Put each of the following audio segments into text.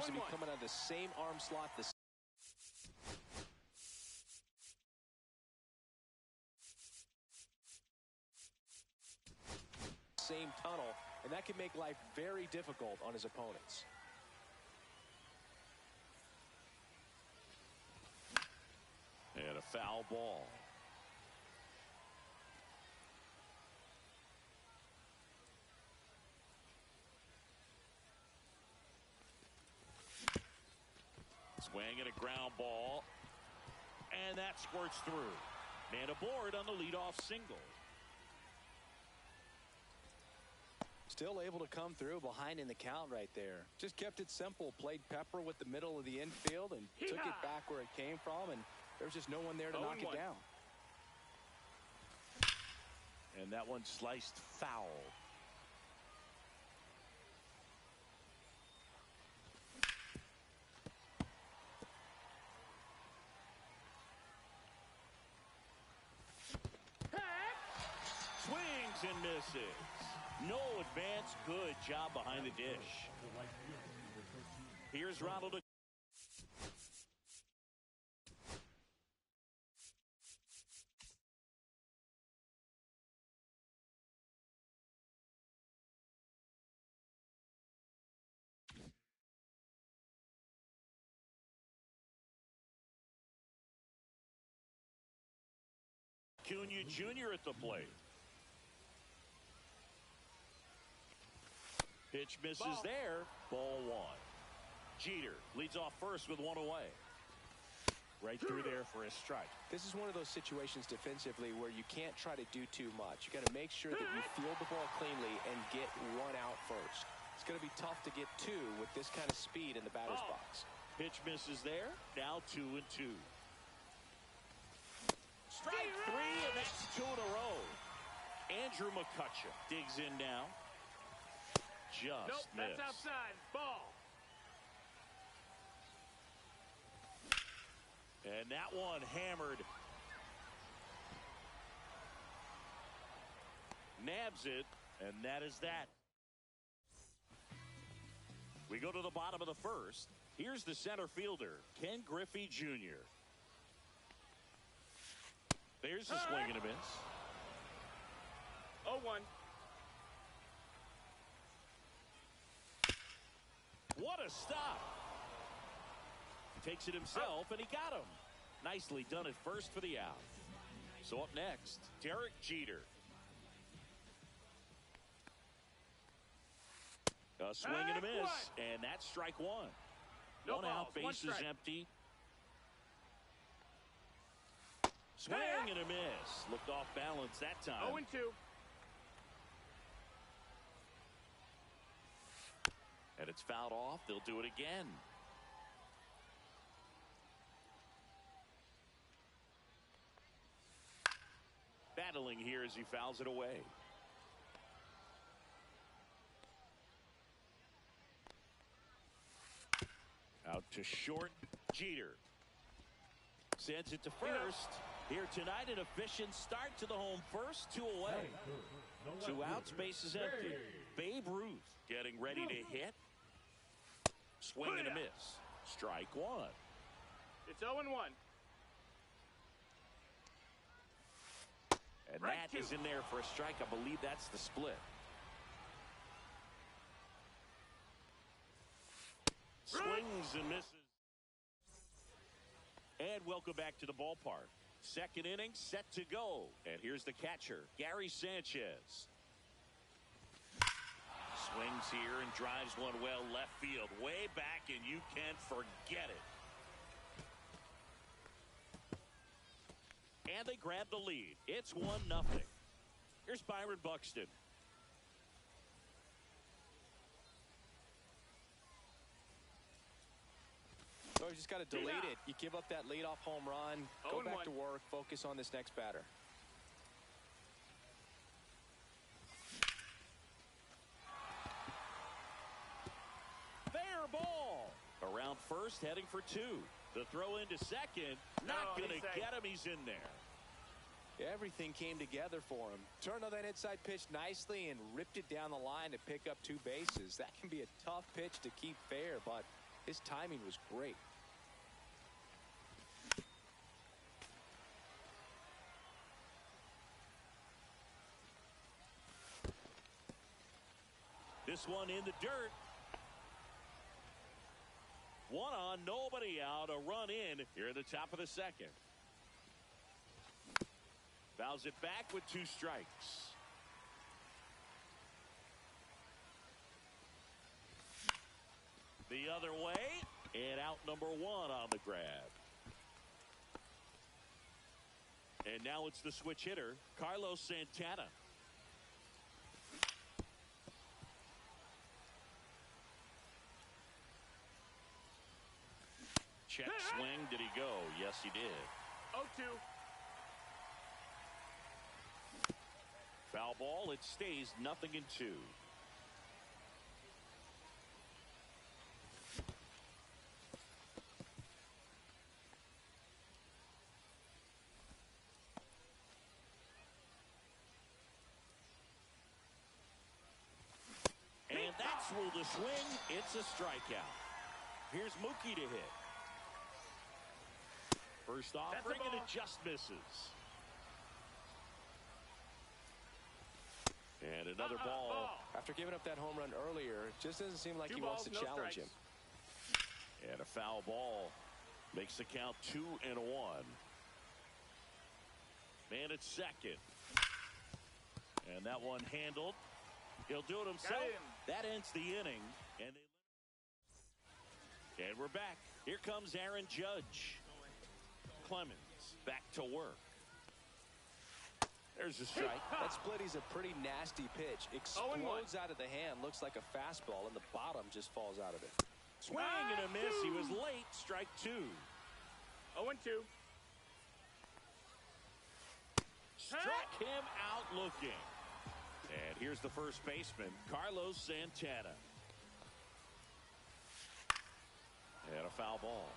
to be coming out of the same arm slot. The same tunnel, and that can make life very difficult on his opponents. And a foul ball. Swing and a ground ball. And that squirts through. And aboard on the leadoff single. Still able to come through behind in the count right there. Just kept it simple. Played pepper with the middle of the infield and took it back where it came from. And there was just no one there to knock it down. And that one sliced foul. Swings and misses. No advance. Good job behind the dish. Here's Ronald. Acuna Jr. at the plate. Pitch misses there. Ball one. Jeter leads off first with one away. Right through there for a strike. This is one of those situations defensively where you can't try to do too much. You got to make sure that you field the ball cleanly and get one out first. It's going to be tough to get two with this kind of speed in the batter's box. Pitch misses there. Now 2-2. Strike three, and that's two in a row. Andrew McCutcheon digs in now. Just nope, missed. That's outside. Ball. And that one hammered. Nabs it, and that is that. We go to the bottom of the first. Here's the center fielder, Ken Griffey Jr. There's a swing and a miss. 0-1. What a stop. Takes it himself, and he got him. Nicely done at first for the out. So up next, Derek Jeter. A swing and a miss, and that's strike one. No one balls, out, base one is strike. empty. Swing and a miss. Looked off balance that time. 0-2. And it's fouled off. They'll do it again. Battling here as he fouls it away. Out to short. Jeter sends it to first. Here tonight, an efficient start to the home first. Two away. Two outs, base is empty. Babe Ruth getting ready to hit. Swing and a miss. Strike one. It's 0-1. And that is in there for a strike. I believe that's the split. Swings and misses. And welcome back to the ballpark. Second inning set to go. And here's the catcher, Gary Sanchez. Swings here and drives one well left field. Way back, and you can't forget it. And they grab the lead. It's 1-0. Here's Byron Buxton. So you just got to delete it. You give up that leadoff home run. Go back to work. Focus on this next batter. Fair ball. Around first, heading for two. The throw into second. Not going to get him. He's in there. Everything came together for him. Turned on that inside pitch nicely and ripped it down the line to pick up two bases. That can be a tough pitch to keep fair, but His timing was great. This one in the dirt. One on, nobody out. A run in here at the top of the second. Fouls it back with 2 strikes. The other way, and out number 1 on the grab. And now it's the switch hitter, Carlos Santana. Check swing. Did he go? Yes, he did. 0-2. Foul ball. It stays 0-2. And that's ruled a swing. It's a strikeout. Here's Mookie to hit. First offering, and it just misses. And another ball. After giving up that home run earlier, it just doesn't seem like he wants to challenge him. And a foul ball makes the count 2-1. Man at second. And that one handled. He'll do it himself. That ends the inning. And we're back. Here comes Aaron Judge. Clemens back to work. There's a strike. That split is a pretty nasty pitch. Explodes out of the hand. Looks like a fastball, and the bottom just falls out of it. Swing and a miss. He was late. Strike 2. 0-2. Struck him out looking. And here's the first baseman, Carlos Santana. And a foul ball.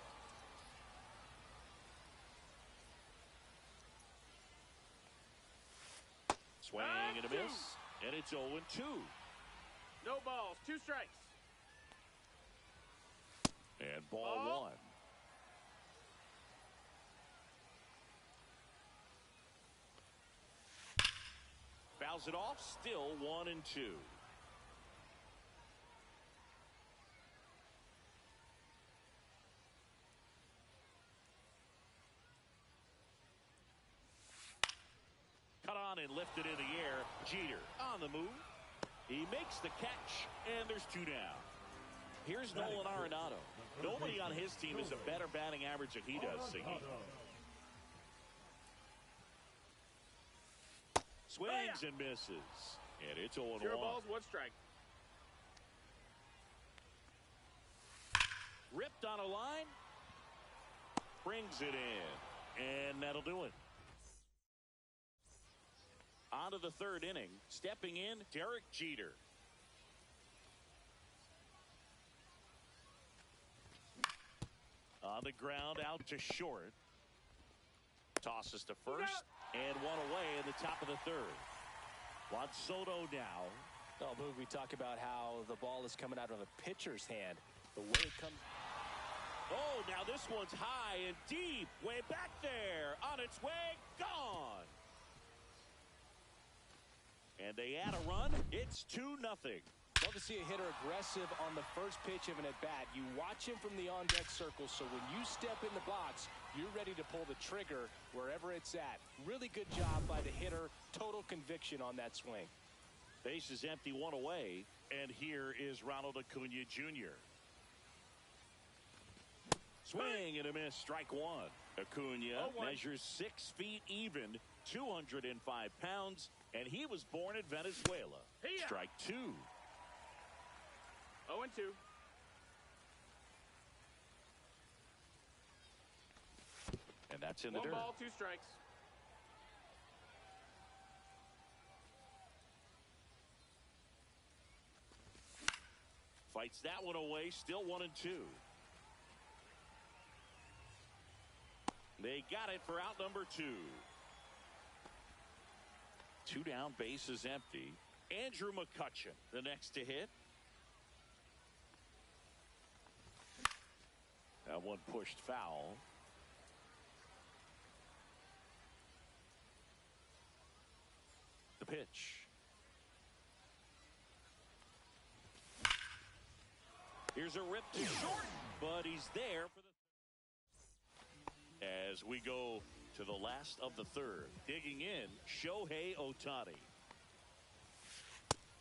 Swing and a miss. And it's 0-2. No balls. 2 strikes. And ball 1. Fouls it off. Still 1-2. Cut on and lifted in the air. Jeter on the move. He makes the catch, and there's 2 down. Here's Nolan Arenado. Nobody on his team has a better batting average than he does, Siggy. Swings and misses. And it's 0-1. 0 balls, 1 strike. Ripped on a line. Brings it in. And that'll do it. On to the 3rd inning. Stepping in, Derek Jeter. On the ground, out to short. Tosses to first. And 1 away in the top of the 3rd. Juan Soto now. Oh, Boog, we talk about how the ball is coming out of a pitcher's hand. The way it comes. Oh, now this one's high and deep. Way back there. On its way. Gone. And they add a run. It's 2-0. Love to see a hitter aggressive on the first pitch of an at-bat. You watch him from the on-deck circle, so when you step in the box, you're ready to pull the trigger wherever it's at. Really good job by the hitter. Total conviction on that swing. Base is empty, 1 away. And here is Ronald Acuna Jr. Swing and a miss. Strike 1. Acuna measures 6 feet even, 205 pounds, and he was born in Venezuela. Strike 2. 0-2. And that's in the 1 dirt. ball, 2 strikes. Fights that one away. Still 1-2. They got it for out number 2. 2 down, base is empty. Andrew McCutchen, the next to hit. That one pushed foul. The pitch. Here's a rip to short, but he's there for the. As we go to the last of the third, digging in, Shohei Ohtani.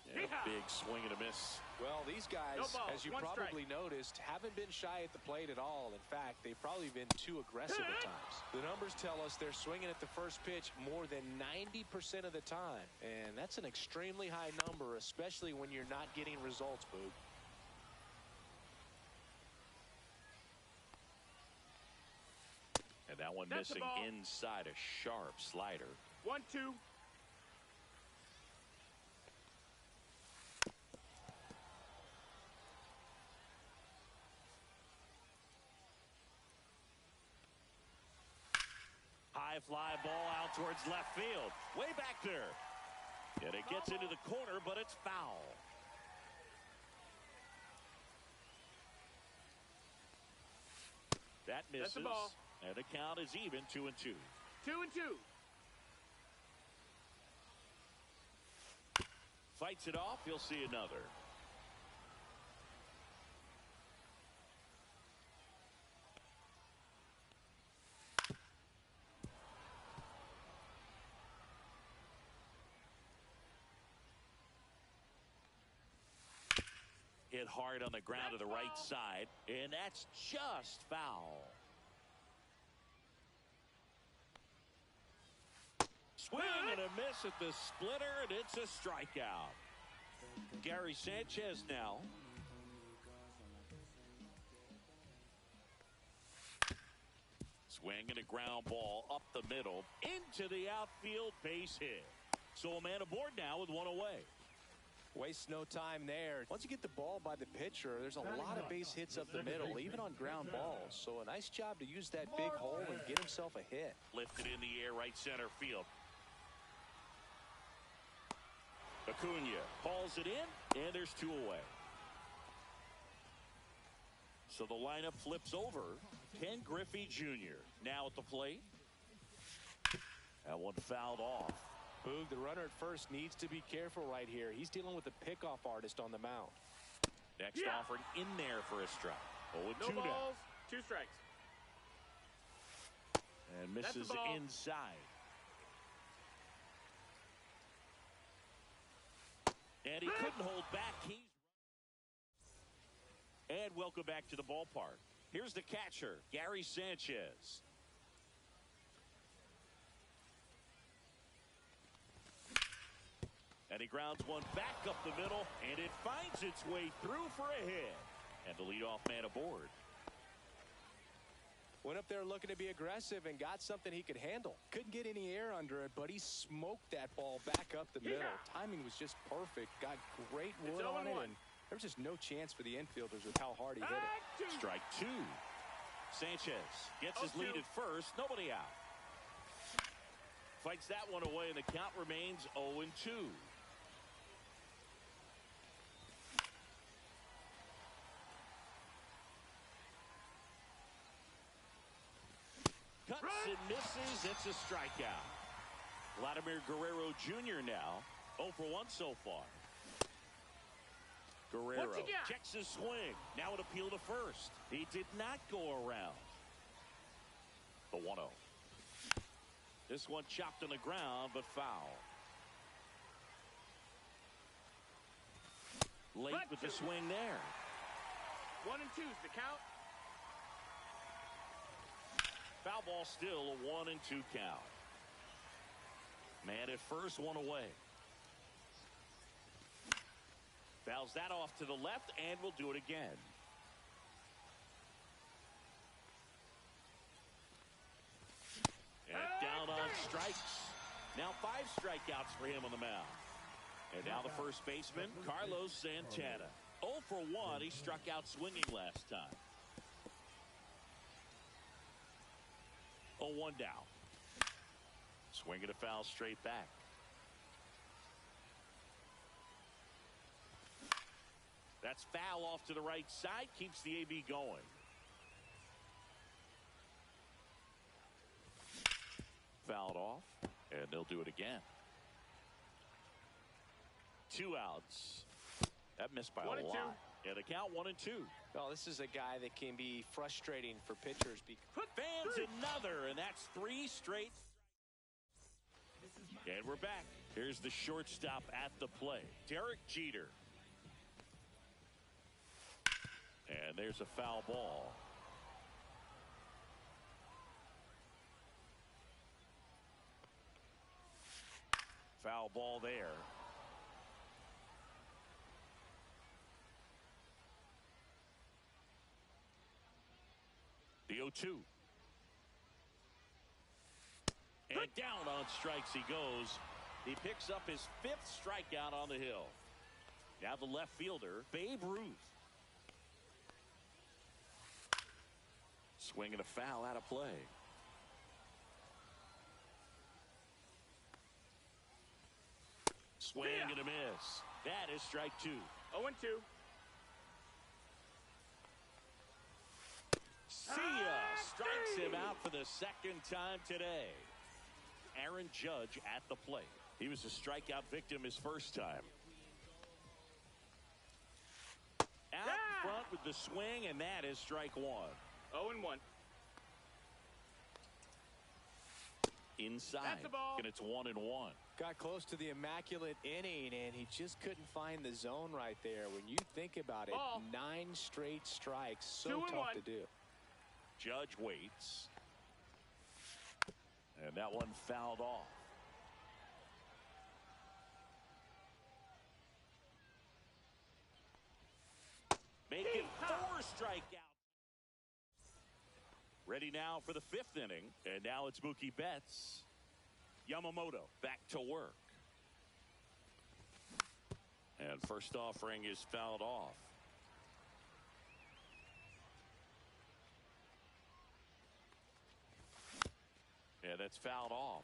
Yeah, big swing and a miss. Well, these guys, No balls, as you one probably strike. noticed, haven't been shy at the plate at all. In fact, they've probably been too aggressive at times. The numbers tell us they're swinging at the first pitch more than 90% of the time. And that's an extremely high number, especially when you're not getting results, Boog. And that one That's missing inside a sharp slider. 1-2. High fly ball out towards left field. Way back there. And it gets into the corner, but it's foul. That misses. That's a ball. And the count is even, 2-2. 2-2. Fights it off. You'll see another. Hit hard on the ground to the right side, and that's just foul. Swing and a miss at the splitter, and it's a strikeout. Gary Sanchez now. Swing and a ground ball up the middle into the outfield, base hit. So a man aboard now with one away. Waste no time there. Once you get the ball by the pitcher, there's a lot of base hits up the middle, even on ground balls. So a nice job to use that big hole and get himself a hit. Lifted in the air, right center field. Acuna hauls it in, and there's two away. So the lineup flips over. Ken Griffey Jr. now at the plate. That one fouled off. Boog, the runner at first needs to be careful right here. He's dealing with a pickoff artist on the mound. Next offered in there for a strike. 0-2 No now. balls, 2 strikes. And misses That's a ball. inside. And he couldn't hold back. And welcome back to the ballpark. Here's the catcher, Gary Sanchez. And he grounds one back up the middle, and it finds its way through for a hit. And the leadoff man aboard. Went up there looking to be aggressive and got something he could handle. Couldn't get any air under it, but he smoked that ball back up the middle. Timing was just perfect. Got great wood on it, and there's just no chance for the infielders with how hard he hit it. Strike two. Sanchez gets his lead at first. Nobody out. Fights that one away, and the count remains 0-2. Cuts and misses. It's a strikeout. Vladimir Guerrero Jr. now 0 for 1 so far. Guerrero checks his swing. Now an appeal to first. He did not go around. The 1-0. This one chopped on the ground, but foul. Late with the swing there. 1-2's the count. Foul ball still, a 1-2 count. Man at first, one away. Fouls that off to the left, and we'll do it again. And down on strikes. Now 5 strikeouts for him on the mound. And now the first baseman, Carlos Santana. 0 for 1. He struck out swinging last time. 0-1 down. Swinging a foul straight back. That's foul off to the right side. Keeps the AB going. And they'll do it again. 2 outs. That missed by a lot. And the count 1-2. Well, this is a guy that can be frustrating for pitchers. Fans another, and that's 3 straight. And we're back. Here's the shortstop at the plate, Derek Jeter. And there's a foul ball. Foul ball there. The 0-2. And down on strikes he goes. He picks up his 5th strikeout on the hill. Now the left fielder, Babe Ruth. Swinging a foul out of play. Swing and a miss. That is strike 2. 0-2. See ya. Strikes him out for the 2nd time today. Aaron Judge at the plate. He was a strikeout victim his first time. Out front with the swing, and that is strike 1. 0-1. Inside. That's the ball. And it's 1-1. Got close to the immaculate inning, and he just couldn't find the zone right there. When you think about it, Ball. 9 straight strikes, so 2-1. tough to do. Judge waits. And that one fouled off. Make it 4 strikeouts. Ready now for the 5th inning. And now it's Mookie Betts. Yamamoto back to work. And first offering is fouled off. Yeah, that's fouled off.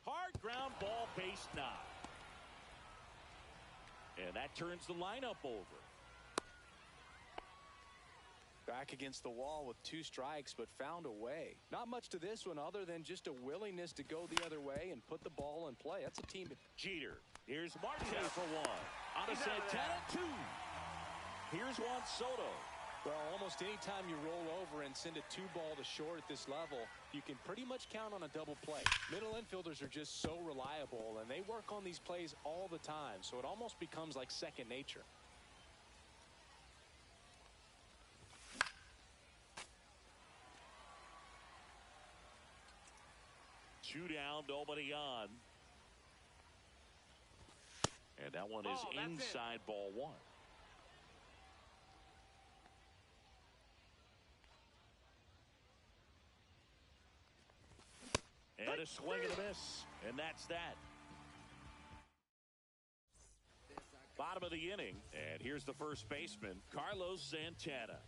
Hard ground ball, base knock. And that turns the lineup over. Back against the wall with 2 strikes, but found a way. Not much to this one other than just a willingness to go the other way and put the ball in play. That's a team. Jeter. Here's Marte for 1. Andersen, 2. Here's Juan Soto. Well, almost any time you roll over and send a 2-ball to short at this level, you can pretty much count on a double play. Middle infielders are just so reliable, and they work on these plays all the time, so it almost becomes like second nature. Two down, nobody on. And that one is inside ball 1. And a swing and a miss. And that's that. Bottom of the inning. And here's the first baseman, Carlos Santana.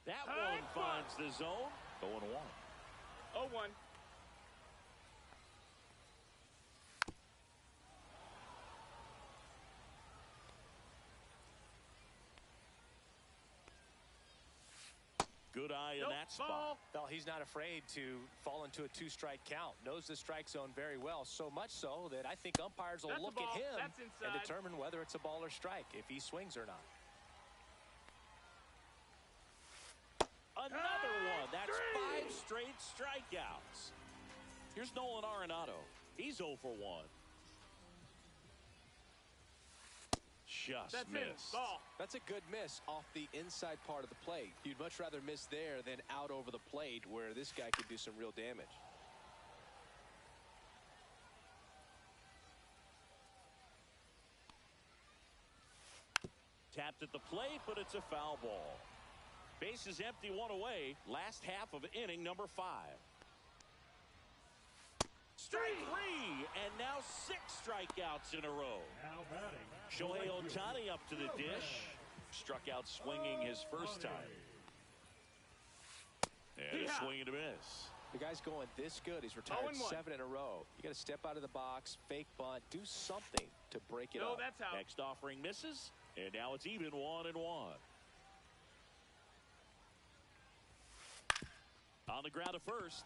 That one finds the zone. 0-1. 0-1. Good eye in that spot. Well, he's not afraid to fall into a 2-strike count. Knows the strike zone very well, so much so that I think umpires will look at him and determine whether it's a ball or strike, if he swings or not. Another one. That's 5 straight strikeouts. Here's Nolan Arenado. He's 0 for 1. Just missed. That's a good miss off the inside part of the plate. You'd much rather miss there than out over the plate, where this guy could do some real damage. Tapped at the plate, but it's a foul ball. Base is empty, 1 away. Last half of inning number 5. Strike 3, and now 6 strikeouts in a row. Shohei Ohtani up to the dish. Struck out swinging his first time. And a swing and a miss. The guy's going this good. He's retired 7 in a row. You got to step out of the box, fake bunt, do something to break it up. No, that's out. Next offering misses, and now it's even 1-1. On the ground to first.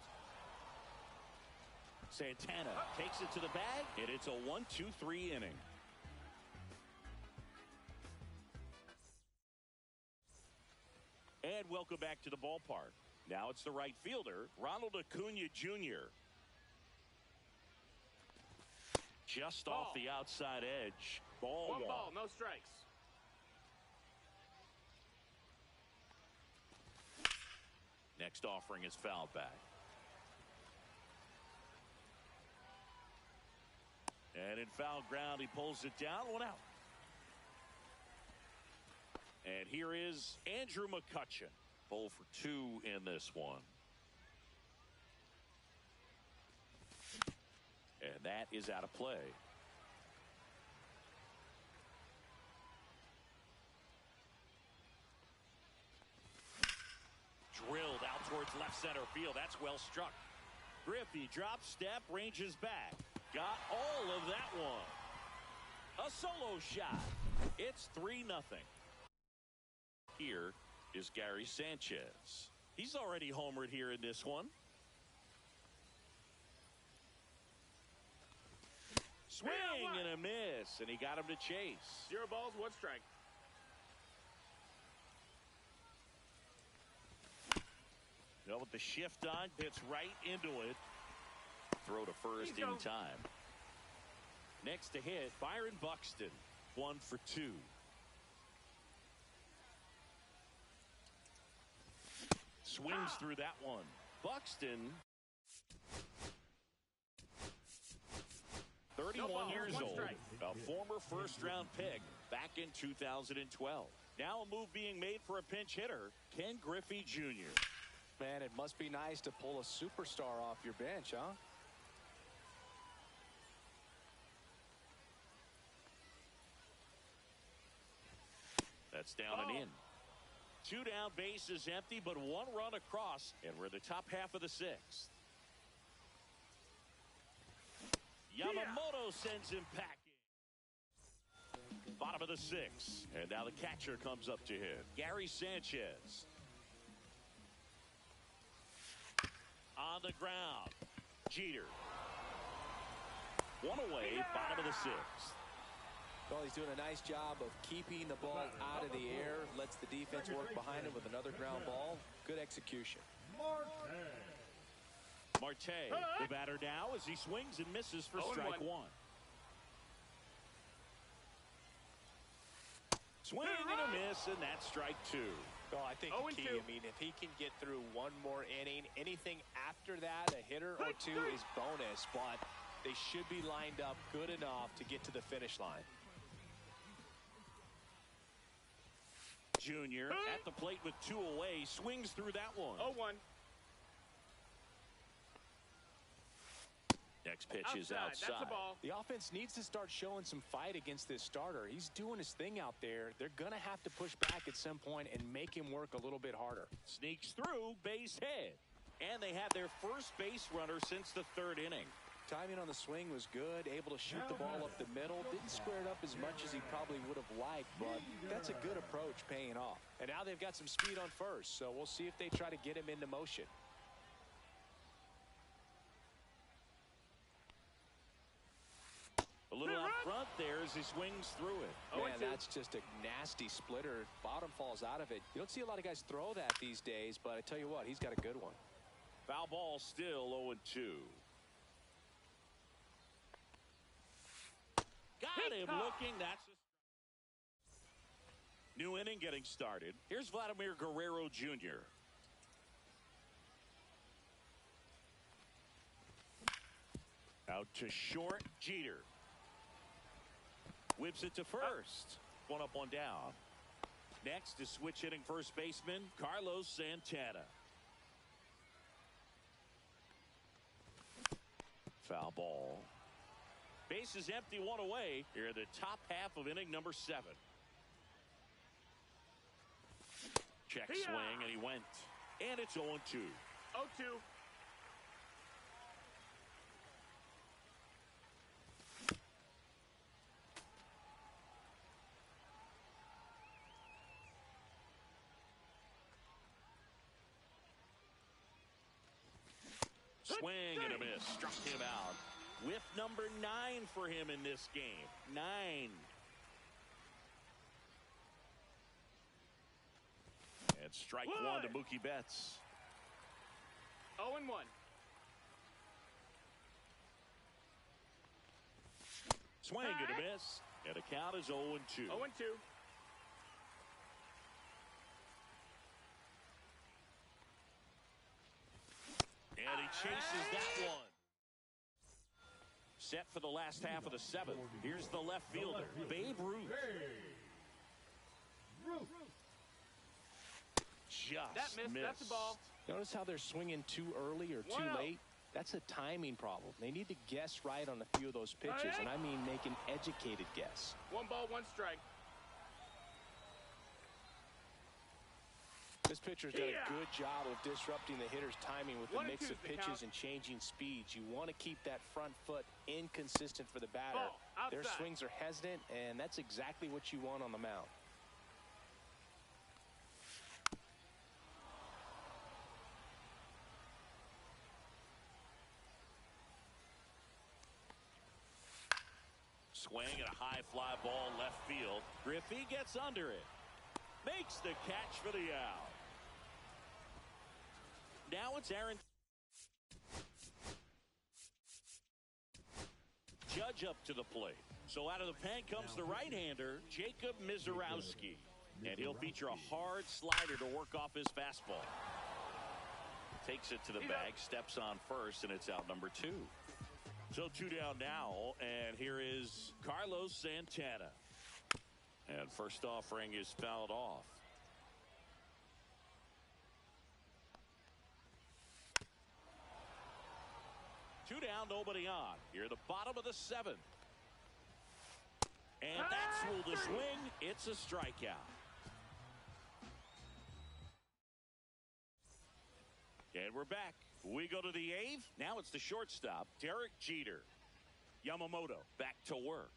Santana takes it to the bag, and it's a 1-2-3 inning. And welcome back to the ballpark. Now it's the right fielder, Ronald Acuna Jr. Just off the outside edge. Ball one. One Ball, no strikes. Next offering is fouled back. And in foul ground, he pulls it down. 1 out. And here is Andrew McCutchen. 0 for 2 in this one. And that is out of play. Drilled out towards left center field. That's well struck. Griffey drops step, ranges back. Got all of that one. A solo shot. It's 3-0. Here is Gary Sanchez. He's already homered here in this one. Swing and a miss, and he got him to chase. 0 balls, 1 strike. Well, with the shift on, hits right into it. Throw to first in time. Next to hit, Byron Buxton. 1 for 2. Swings through that one. Buxton, 31 years old, a former first-round pick back in 2012. Now a move being made for a pinch hitter, Ken Griffey Jr. Man, it must be nice to pull a superstar off your bench, huh? That's down and in. 2 down, bases empty, but 1 run across, and we're in the top half of the 6th. Yamamoto sends him packing. Bottom of the 6th, and now the catcher comes up to hit. Gary Sanchez. On the ground. Jeter. 1 away, bottom of the 6th. Well, he's doing a nice job of keeping the ball out of the air. Lets the defense work behind him with another ground ball. Good execution. Marte, the batter now as he swings and misses for strike 1. Swing and a miss, and that's strike 2. Well, I think the key, I mean, if he can get through 1 more inning, anything after that, a hitter or 2 is bonus, but they should be lined up good enough to get to the finish line. Junior at the plate with 2 away, swings through that one. 0-1. Next pitch is outside. That's a ball. The offense needs to start showing some fight against this starter. He's doing his thing out there. They're going to have to push back at some point and make him work a little bit harder. Sneaks through, base hit. And they have their first base runner since the 3rd inning. Timing on the swing was good, able to shoot the ball up the middle. Didn't square it up as much as he probably would have liked, but that's a good approach paying off. And now they've got some speed on first, so we'll see if they try to get him into motion. A little out front there as he swings through it. Man, that's just a nasty splitter. Bottom falls out of it. You don't see a lot of guys throw that these days, but I tell you what, he's got a good one. Foul ball still 0-2. Got him looking. That's a new inning getting started. Here's Vladimir Guerrero Jr. Out to short. Jeter. Whips it to first. 1 up, 1 down. Next is switch hitting first baseman Carlos Santana. Foul ball. Base is empty, 1 away. Here in the top half of inning number 7. Check swing, and he went. And it's 0-2. 0-2. Swing and a miss. Struck him out. Whiff number 9 for him in this game. 9. And strike one to Mookie Betts. 0-1. Swing and a miss. And the count is 0-2. 0-2. And he chases that one. Set for the last half of the 7th. Here's the left fielder, Babe Ruth. Just missed. That's the ball. Notice how they're swinging too early or too late? That's a timing problem. They need to guess right on a few of those pitches, and I mean make an educated guess. 1 ball, 1 strike. This pitcher's done a good job of disrupting the hitter's timing with the mix of pitches and changing speeds. You want to keep that front foot inconsistent for the batter. Their swings are hesitant, and that's exactly what you want on the mound. Swing and a high fly ball left field. Griffey gets under it. Makes the catch for the out. Now it's Aaron Judge up to the plate. So out of the pen comes the right-hander, Jacob Mizorowski. And he'll feature a hard slider to work off his fastball. Takes it to the bag, steps on first, and it's out number 2. So 2 down now, and here is Carlos Santana. And first offering is fouled off. Two down, nobody on. Here, the bottom of the 7th. And that's ruled a swing. It's a strikeout. And we're back. We go to the 8th. Now it's the shortstop, Derek Jeter. Yamamoto back to work.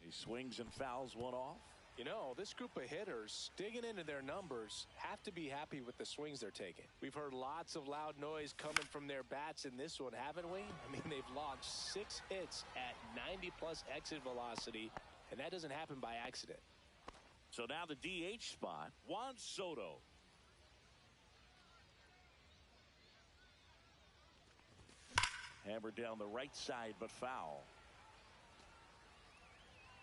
He swings and fouls one off. You know, this group of hitters, digging into their numbers, have to be happy with the swings they're taking. We've heard lots of loud noise coming from their bats in this one, haven't we? I mean, they've launched 6 hits at 90-plus exit velocity, and that doesn't happen by accident. So now the DH spot, Juan Soto. Hammered down the right side, but foul.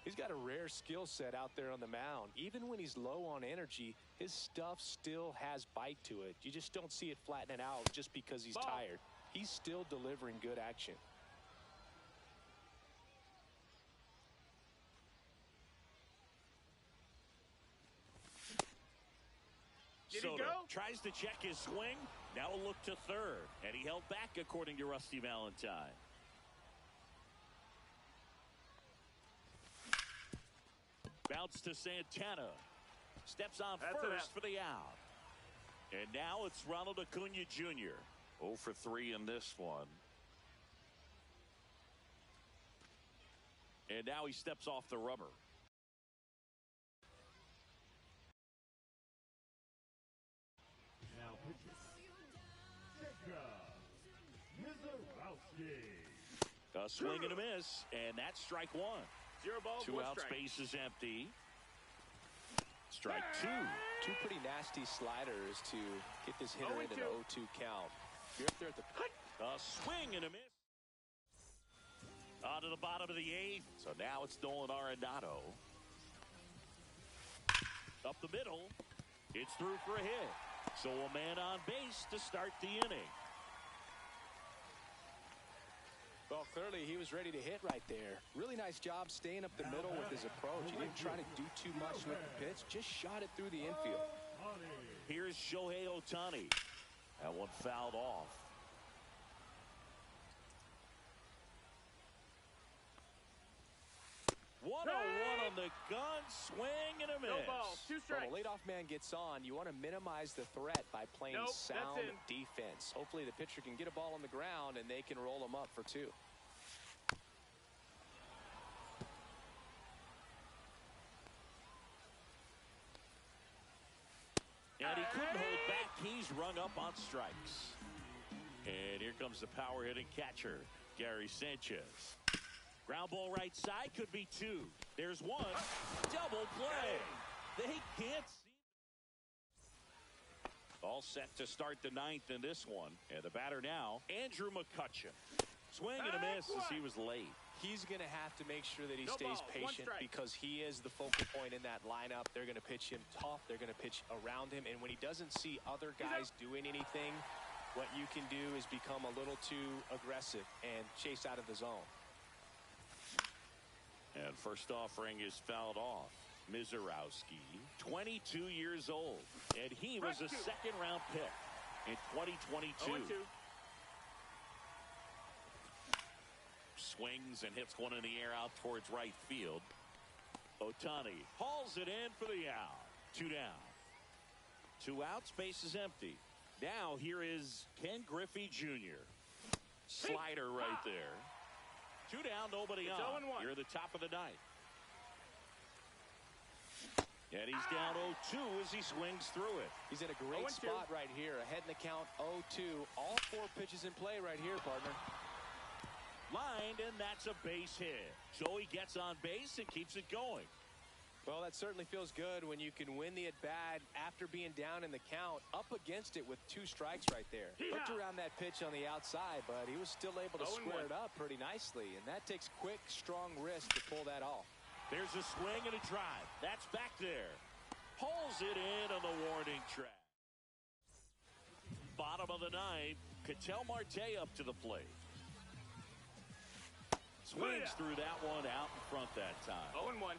He's got a rare skill set out there on the mound. Even when he's low on energy, his stuff still has bite to it. You just don't see it flattening out just because he's tired. He's still delivering good action. Soto tries to check his swing. Now a look to third. And he held back, according to Rusty Valentine. Bounce to Santana. Steps on first for the out. And now it's Ronald Acuna Jr. 0 for 3 in this one. And now he steps off the rubber. Now pitches. Mizorowski. A swing and a miss, and that's strike 1. 0 balls, 2 1 out, strike. space is empty. Strike 2. 2 pretty nasty sliders to get this hitter into the 0-2 count. You're up there at the A swing and a miss. On to the bottom of the 8th. So now it's Nolan Arenado. Up the middle. It's through for a hit. So a man on base to start the inning. Well, clearly he was ready to hit right there. Really nice job staying up the middle with his approach. He didn't try to do too much with the pitch, just shot it through the infield. Here's Shohei Ohtani. That one fouled off. One on the gun, swing and a miss. No balls, 2 strikes. When a leadoff man gets on, you want to minimize the threat by playing sound defense. Hopefully the pitcher can get a ball on the ground and they can roll him up for 2. And he couldn't hold back. He's He's rung up on strikes. And here comes the power hitting catcher, Gary Sanchez. Ground ball right side, could be two. There's one. Double play. They can't see. All set to start the ninth in this one. And the batter now, Andrew McCutcheon. Swing and a miss as he was late. He's going to have to make sure that he stays patient because he is the focal point in that lineup. They're going to pitch him tough. They're going to pitch around him. And when he doesn't see other guys doing anything, what you can do is become a little too aggressive and chase out of the zone. And first offering is fouled off. Mizorowski, 22 years old, and he was a second-round pick in 2022. 0-2. Swings and hits one in the air out towards right field. Ohtani hauls it in for the out. 2 down. 2 outs, base is empty. Now here is Ken Griffey Jr. Slider right there. 2 down, nobody on. You're at the top of the ninth. And he's down 0-2 as he swings through it. He's in a great spot right here. Ahead in the count, 0-2. All 4 pitches in play right here, partner. Lined, and that's a base hit. So he gets on base and keeps it going. Well, that certainly feels good when you can win the at-bat after being down in the count, up against it with 2 strikes right there. Looked around that pitch on the outside, but he was still able to square it up pretty nicely, and that takes quick, strong wrist to pull that off. There's a swing and a drive. That's back there. Pulls it in on the warning track. Bottom of the ninth. Ketel Marte up to the plate. Swings through that one out in front that time. 0-1.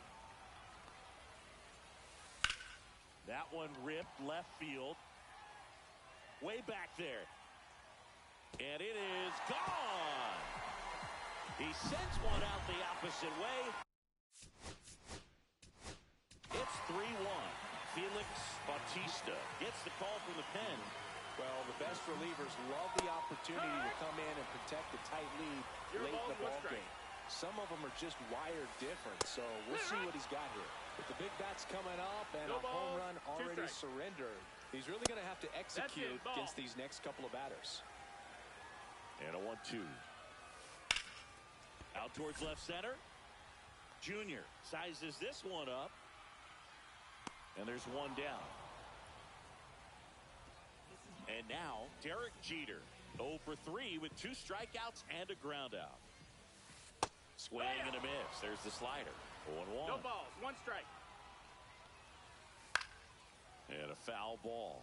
That one ripped left field. Way back there. And it is gone. He sends one out the opposite way. It's 3-1. Felix Bautista gets the call from the pen. Well, the best relievers love the opportunity to come in and protect the tight lead late in the ball game. Some of them are just wired different, so we'll see what he's got here. With the big bats coming up and a home run already surrendered, he's really going to have to execute against these next couple of batters. And a 1-2. Out towards left center. Junior sizes this one up. And there's 1 down. And now, Derek Jeter, 0 for 3 with 2 strikeouts and a ground out. Swing and a miss. There's the slider. 0-1. No balls, 1 strike. And a foul ball.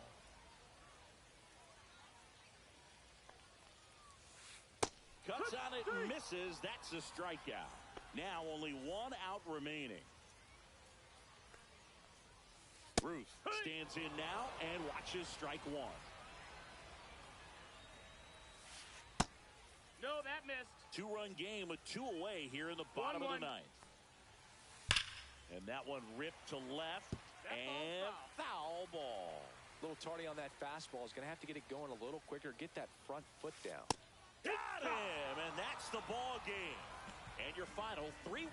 Cuts on it and misses. That's a strikeout. Now only 1 out remaining. Ruth stands in now and watches strike 1. No, that missed. 2-run game with 2 away here in the bottom of the ninth. And that one ripped to left. And foul ball. A little tardy on that fastball. Is going to have to get it going a little quicker. Get that front foot down. Got him, and that's the ball game. And your final 3-1.